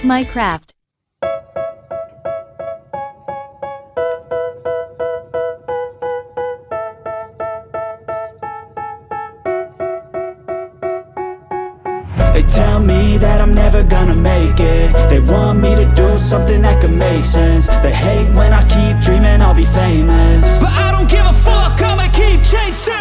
My craft. They tell me that I'm never gonna make it. They want me to do something that could make sense. They hate when I keep dreaming I'll be famous, but I don't give a fuck, I'ma keep chasing.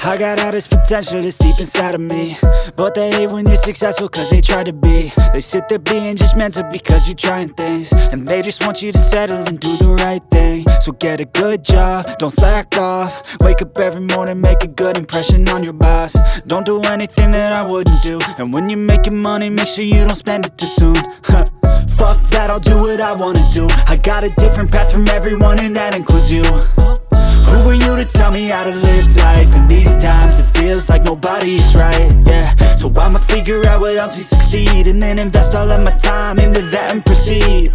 I got all this potential that's deep inside of me, but they hate when you're successful cause they try to be. They sit there being judgmental because you're trying things, and they just want you to settle and do the right thing. So get a good job, don't slack off. Wake up every morning, make a good impression on your boss. Don't do anything that I wouldn't do, and when you're making money, make sure you don't spend it too soon. Fuck that, I'll do what I wanna do. I got a different path from everyone, and that includes you. Who are you to tell me how to live life? In these times it feels like nobody's right, yeah. So I'ma figure out what else we succeed, and then invest all of my time into that and proceed.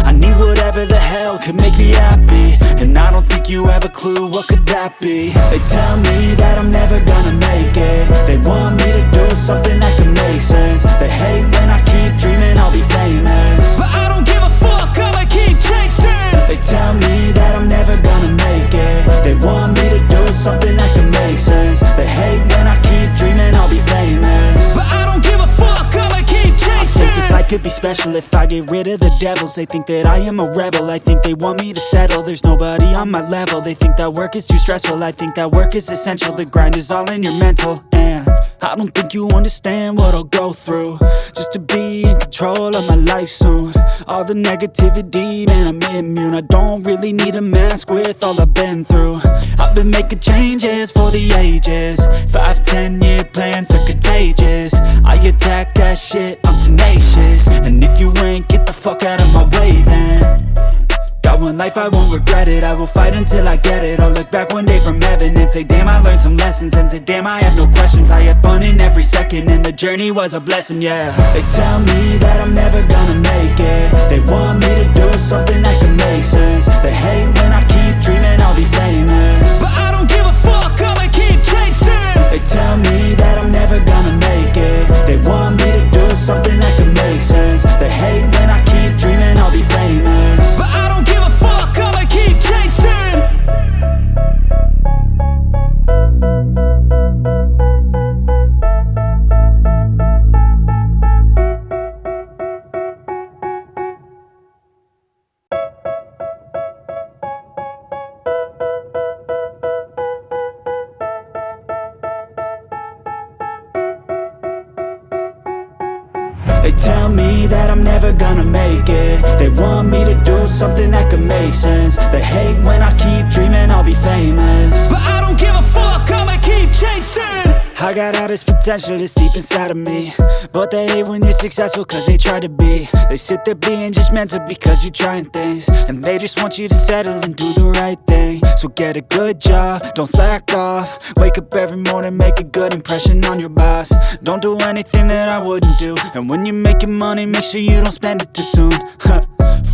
I need whatever the hell could make me happy, and I don't think you have a clue what could that be. They tell me that I'm never gonna make it. They want me to do something that could make sense. They hate when I keep dreaming I'll be famous, but I don't give a fuck, I'ma keep chasing. They tell me that I'm never gonna make it. They want me to do something that could make sense. They hate when I keep dreaming I'll be famous, but I don't give a fuck, I'ma keep chasing. I think this life could be special if I get rid of the devils. They think that I am a rebel, I think they want me to settle. There's nobody on my level. They think that work is too stressful, I think that work is essential. The grind is all in your mental, and I don't think you understand what I'll go through just to be in control of my life soon. All the negativity, man, I'm immune. I don't really need a mask with all I've been through. I've been making changes for the ages. 5-10 year plans are contagious. I attack that shit, I'm tenacious. And if you ain't, get the fuck out of my way then. Got one life, I won't regret it. I will fight until I get it. I'll look back one day from heaven and say, damn, I learned some lessons. And say, damn, I had no questions. I had fun in every second, and the journey was a blessing, yeah. They tell me that I'm never gonna make it. They want me to do something that can make sense. They hate when I keep dreaming I'll be famous, but I don't give a fuck, I'ma keep chasing. They tell me that I'm never gonna make it. They want me to do something that can make sense. They hate when I keep dreaming I'll be famous, but I don't give a fuck, I'ma keep chasing. They tell me that I'm never gonna make it. They want me to do something that could make sense. They hate when I keep dreaming I'll be famous, but I don't give a fuck, I'ma keep chasing. I got all this potential that's deep inside of me, but they hate when you're successful cause they try to be. They sit there being judgmental because you're trying things, and they just want you to settle and do the right thing. So get a good job, don't slack off. Wake up every morning, make a good impression on your boss. Don't do anything that I wouldn't do, and when you're making money, make sure you don't spend it too soon.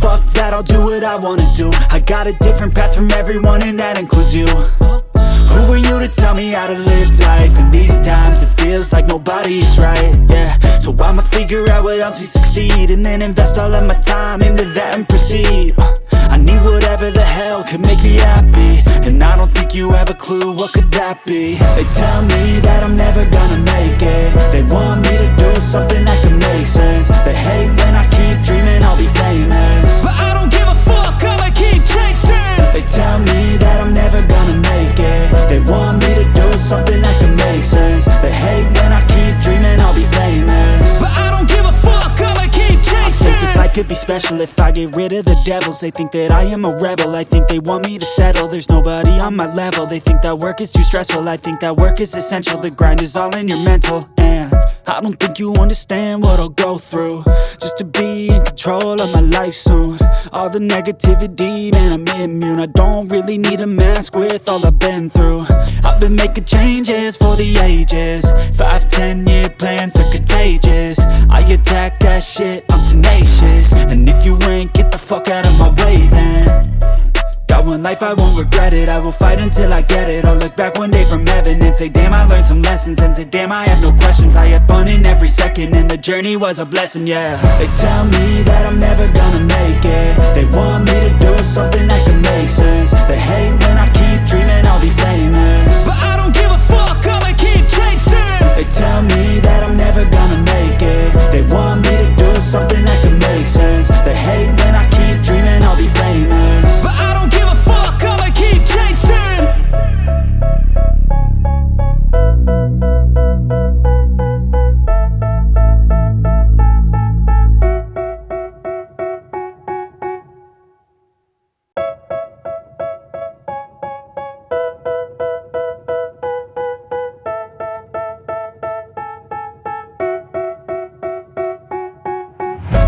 Fuck that, I'll do what I wanna do. I got a different path from everyone, and that includes you. Who are you to tell me how to live life? In these times it feels like nobody's right, yeah. So I'ma figure out what else we succeed, and then invest all of my time into that and proceed. I need whatever the hell could make me happy, and I don't think you have a clue what could that be. They tell me that I'm never gonna make it. They want me to do something that could make sense. They hate when I keep dreaming I'll be famous, but I don't give a fuck, I'ma keep chasing. They tell me that I'm never gonna make it. They want me to do something that can make sense. They hate when I keep dreaming I'll be famous, but I don't give a fuck, I'ma keep chasing. I think this life could be special if I get rid of the devils. They think that I am a rebel, I think they want me to settle. There's nobody on my level. They think that work is too stressful, I think that work is essential. The grind is all in your mental, and I don't think you understand what I'll go through just to be in control of my life soon. All the negativity, man, I'm immune. I don't really need a mask with all I've been through. I've been making changes for the ages. 5-10 year plans are contagious. I attack that shit, I'm tenacious. And if you ain't, get the fuck out of my way then. Got one life life, I won't regret it. I will fight until I get it. I'll look back one day from heaven and say, damn, I learned some lessons. And say, damn, I had no questions. I had fun in every second, and the journey was a blessing, yeah. They tell me that I'm never gonna make it. They want me to do something that can make sense. They hate when I keep dreaming I'll be famous, but I don't give a fuck, I'ma keep chasing. They tell me that I'm never gonna make it. They want me to do something that can make sense. They hate when I keep dreaming I'll be famous, but I don't give a fuck, I'ma keep chasing.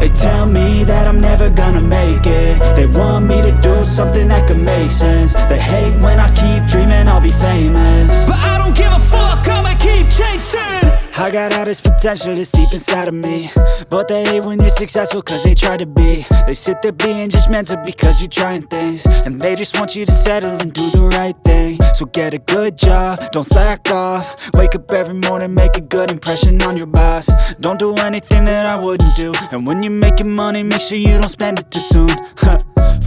They tell me that I'm never gonna make it. They want me to do something that can make sense. They hate when I keep dreaming I'll be famous, but I don't give a fuck, I'ma keep chasing. I got all this potential that's deep inside of me, but they hate when you're successful cause they try to be. They sit there being judgmental because you're trying things, and they just want you to settle and do the right thing. So get a good job, don't slack off. Wake up every morning, make a good impression on your boss. Don't do anything that I wouldn't do, and when you're making money, make sure you don't spend it too soon.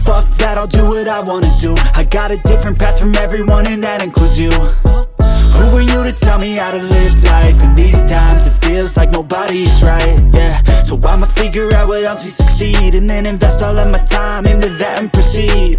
Fuck that, I'll do what I wanna do. I got a different path from everyone, and that includes you. Who are you to tell me how to live life? In these times it feels like nobody is right, yeah. So I'ma figure out what else we succeed, and then invest all of my time into that and proceed.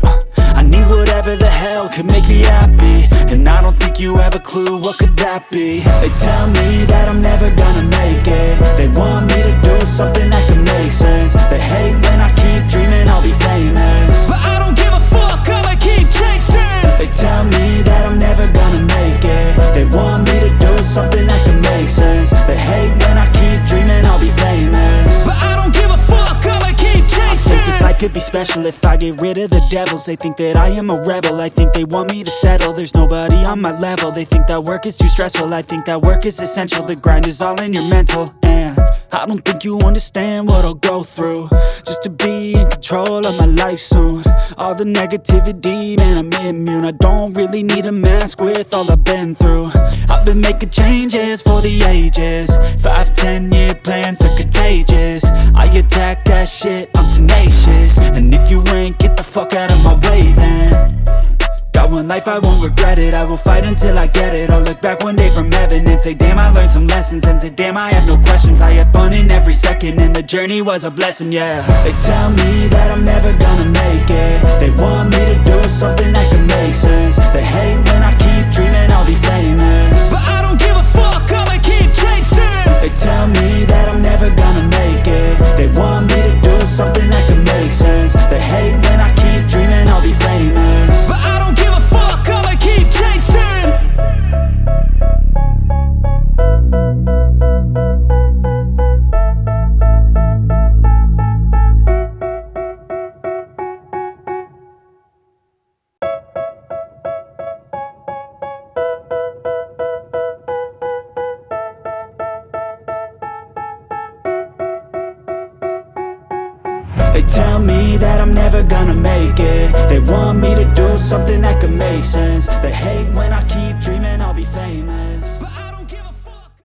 I need whatever the hell could make me happy, and I don't think you have a clue what could that be. They tell me that I'm never gonna make it. They want me to do something that can make sense. They hate when I keep dreaming I'll be famous, but I don't give a fuck, I'ma keep chasing. They tell me that I'm never gonna make it. They want me to do something that can make sense. They hate when I keep dreaming I'll be famous, but I don't give a fuck, I'ma keep chasing. I think this life could be special if I get rid of the devils. They think that I am a rebel, I think they want me to settle. There's nobody on my level. They think that work is too stressful, I think that work is essential. The grind is all in your mental, and I don't think you understand what I'll go through just to be in control of my life soon. All the negativity, man, I'm immune. I don't really need a mask with all I've been through. I've been making changes for the ages. 5-10 year plans are contagious. I attack that shit, I'm tenacious. And if you ain't, get the fuck out of my way then. Got one life, I won't regret it. I will fight until I get it. I'll look back one day from heaven and say, damn, I learned some lessons. And say, damn, I had no questions. I had fun in every second, and the journey was a blessing, yeah. They tell me that I'm never gonna make it. They want me to do something that can make sense. They hate when I keep dreaming I'll be famous, but I don't give a fuck, I'ma keep chasing. They tell me that I'm never gonna make it. They want me to do something that can make sense. They hate when I keep dreaming I'll be famous, but I don't give a fuck, I'ma keep chasing. They tell me that I'm never gonna make it. They want me to do something that can make sense. They hate when I keep dreaming I'll be famous.